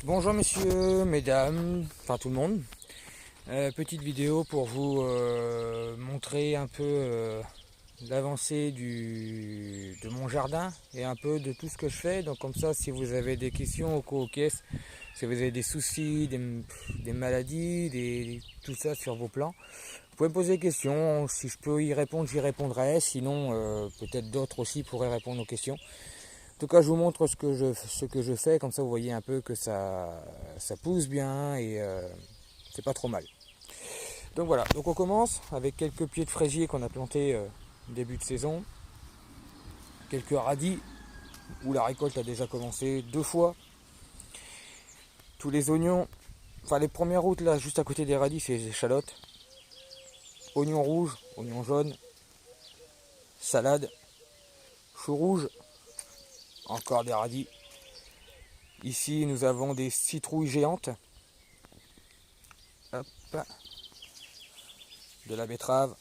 Bonjour messieurs, mesdames, enfin tout le monde. Petite vidéo pour vous montrer un peu l'avancée de mon jardin et un peu de tout ce que je fais. Donc comme ça, si vous avez des questions aux caisses, si vous avez des soucis, des maladies, tout ça sur vos plans, vous pouvez me poser des questions. Si je peux y répondre, j'y répondrai. Sinon, peut-être d'autres aussi pourraient répondre aux questions. En tout cas, je vous montre ce que je fais, comme ça vous voyez un peu que ça pousse bien et c'est pas trop mal. Donc voilà, donc on commence avec quelques pieds de fraisier qu'on a plantés début de saison, quelques radis où la récolte a déjà commencé 2 fois, tous les oignons, enfin les premières routes là juste à côté des radis c'est les échalotes, oignons rouges, oignons jaunes, salade, choux rouges, encore des radis. Ici nous avons des citrouilles géantes. Hop. De la betterave,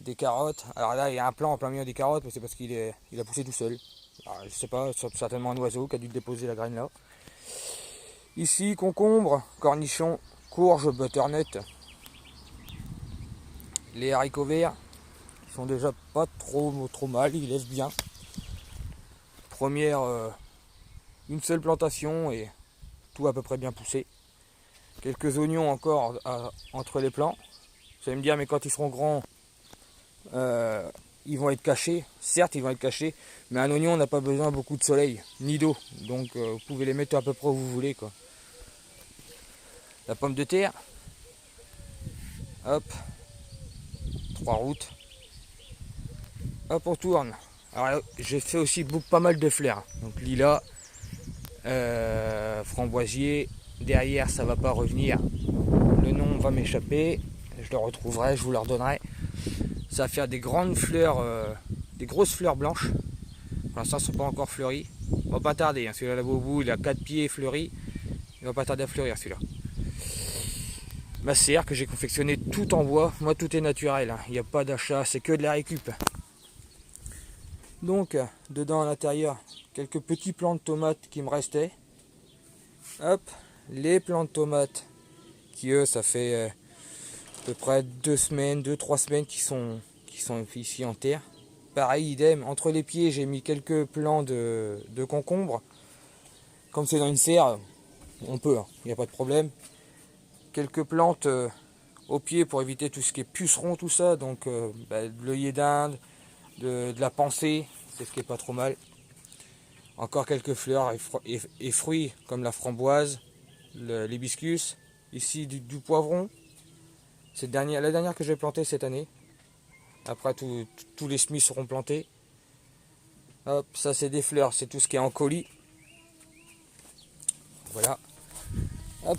des carottes. Alors là, il y a un plant en plein milieu des carottes, mais c'est parce qu'il a poussé tout seul. Alors, je sais pas, certainement un oiseau qui a dû déposer la graine là. Ici, concombre, cornichons, courges, butternut. Les haricots verts, qui sont déjà pas trop mal, ils laissent bien. Première, une seule plantation et tout à peu près bien poussé. Quelques oignons encore entre les plants. Vous allez me dire, mais quand ils seront grands, ils vont être cachés. Certes, ils vont être cachés, mais un oignon n'a pas besoin beaucoup de soleil, ni d'eau. Donc, vous pouvez les mettre à peu près où vous voulez, quoi. La pomme de terre. Hop. 3 routes. Hop, on tourne. Alors, j'ai fait aussi pas mal de fleurs. Donc, lilas, framboisier. Derrière, ça va pas revenir. Le nom va m'échapper. Je le retrouverai, je vous le redonnerai. Ça va faire des grandes fleurs, des grosses fleurs blanches. Pour l'instant, ils ne sont pas encore fleuris. Il va pas tarder. Hein. Celui-là, là au bout, il a 4 pieds fleuris. Il va pas tarder à fleurir celui-là. Ma serre que j'ai confectionnée tout en bois. Moi, tout est naturel. Hein. Il n'y a pas d'achat, c'est que de la récup. Donc, dedans à l'intérieur, quelques petits plants de tomates qui me restaient. Hop, les plants de tomates qui, eux, ça fait à peu près 2-3 semaines qui sont ici en terre. Pareil, idem, entre les pieds, j'ai mis quelques plants de concombre. Comme c'est dans une serre, on peut, il n'y a pas de problème. Quelques plantes au pied pour éviter tout ce qui est puceron, tout ça. Donc, de l'œillet d'Inde, de la pensée, c'est ce qui est pas trop mal. Encore quelques fleurs et fruits comme la framboise, l'hibiscus. Ici, du poivron. C'est la dernière que j'ai plantée cette année. Après, tous les semis seront plantés. Hop, ça c'est des fleurs, c'est tout ce qui est en colis. Voilà. Hop,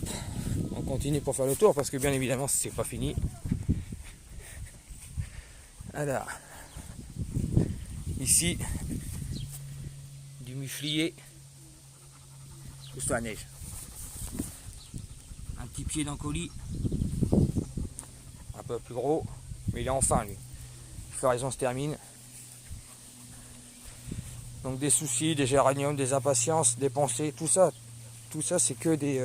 on continue pour faire le tour parce que bien évidemment c'est pas fini. Alors, ici, du muflier. Pousse-toi à neige. Un petit pied d'un colis. Un peu plus gros, mais il est en fin lui. La floraison se termine. Donc des soucis, des géraniums, des impatiences, des pensées, tout ça c'est que des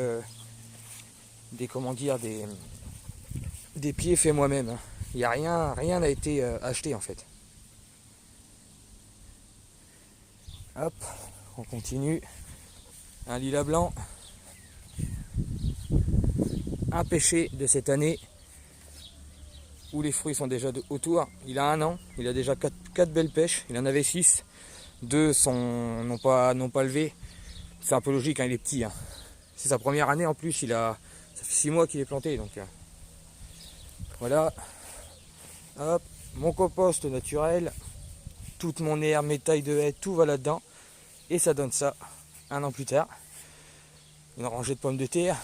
pieds faits moi-même. Il n'y a rien n'a été acheté en fait. Hop, on continue. Un lilas blanc. Un pêcher de cette année où les fruits sont déjà autour. Il a 1 an, il a déjà 4 belles pêches. Il en avait 6. 2 n'ont pas levé. C'est un peu logique, hein, il est petit. Hein. C'est sa première année en plus, ça fait 6 mois qu'il est planté. Donc voilà. Hop, mon compost naturel, toute mon herbe, mes tailles de haies, tout va là-dedans. Et ça donne ça 1 an plus tard. Une rangée de pommes de terre.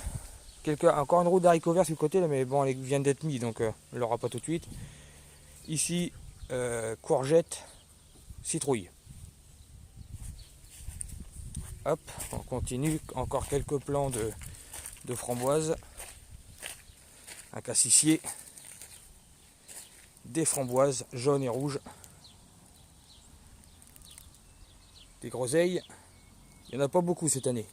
Encore une roue d'haricots verts sur le côté, là, mais bon, elle vient d'être mise, donc on ne l'aura pas tout de suite. Ici, courgettes, citrouilles. Hop, on continue. Encore quelques plants de framboises. Un cassissier. Des framboises jaunes et rouges. Des groseilles. Il n'y en a pas beaucoup cette année.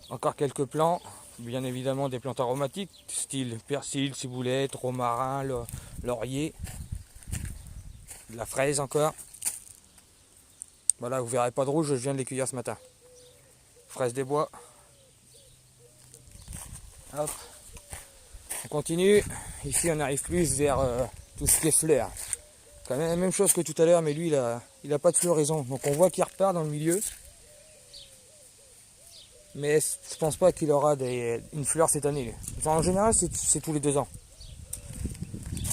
Encore quelques plants, bien évidemment des plantes aromatiques, style persil, ciboulette, romarin, laurier, de la fraise encore. Voilà, vous verrez pas de rouge, je viens de les cueillir ce matin. Fraises des bois. Hop. On continue. Ici on arrive plus vers tout ce qui est fleurs. Quand même la même chose que tout à l'heure, mais lui il a pas de floraison. Donc on voit qu'il repart dans le milieu. Mais je pense pas qu'il aura une fleur cette année. Lui. Enfin, en général c'est tous les 2 ans.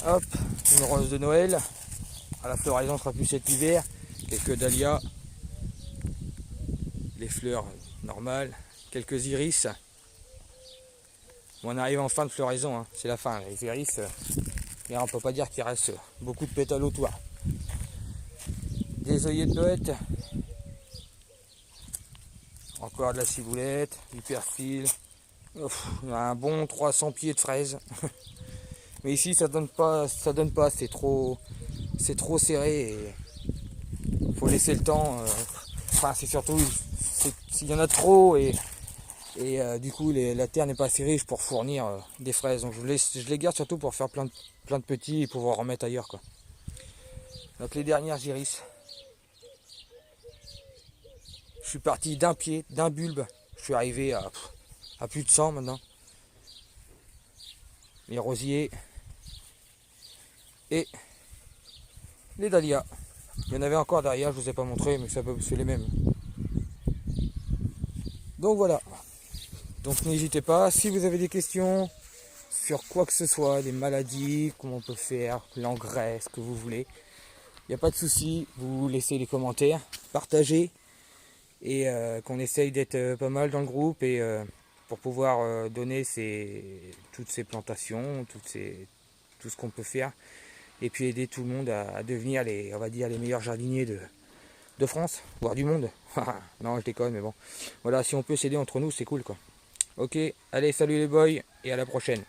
Hop, une rose de Noël. À la floraison sera plus cet hiver. Quelques dahlias. Les fleurs normales. Quelques iris. On arrive en fin de floraison, hein. C'est la fin. Les iris, mais on peut pas dire qu'il reste beaucoup de pétales autour. Des œillets de poète. Encore de la ciboulette, du persil. Un bon 300 pieds de fraises. Mais ici ça donne pas, c'est trop serré et faut laisser le temps. Enfin c'est surtout s'il y en a trop et du coup la terre n'est pas assez riche pour fournir des fraises. Donc je les garde surtout pour faire plein de petits et pouvoir remettre ailleurs quoi. Donc les dernières iris. Je suis parti d'un pied, d'un bulbe. Je suis arrivé à plus de 100 maintenant. Les rosiers et les dahlias. Il y en avait encore derrière, je ne vous ai pas montré, mais c'est les mêmes. Donc voilà. Donc n'hésitez pas, si vous avez des questions sur quoi que ce soit, des maladies, comment on peut faire, l'engrais, ce que vous voulez, il n'y a pas de souci, vous laissez les commentaires, partagez et qu'on essaye d'être pas mal dans le groupe et pour pouvoir donner toutes ces plantations, tout ce qu'on peut faire et puis aider tout le monde à devenir on va dire les meilleurs jardiniers de France, voire du monde. Non, je déconne, mais bon. Voilà, si on peut s'aider entre nous, c'est cool quoi. Ok, allez, salut les boys et à la prochaine.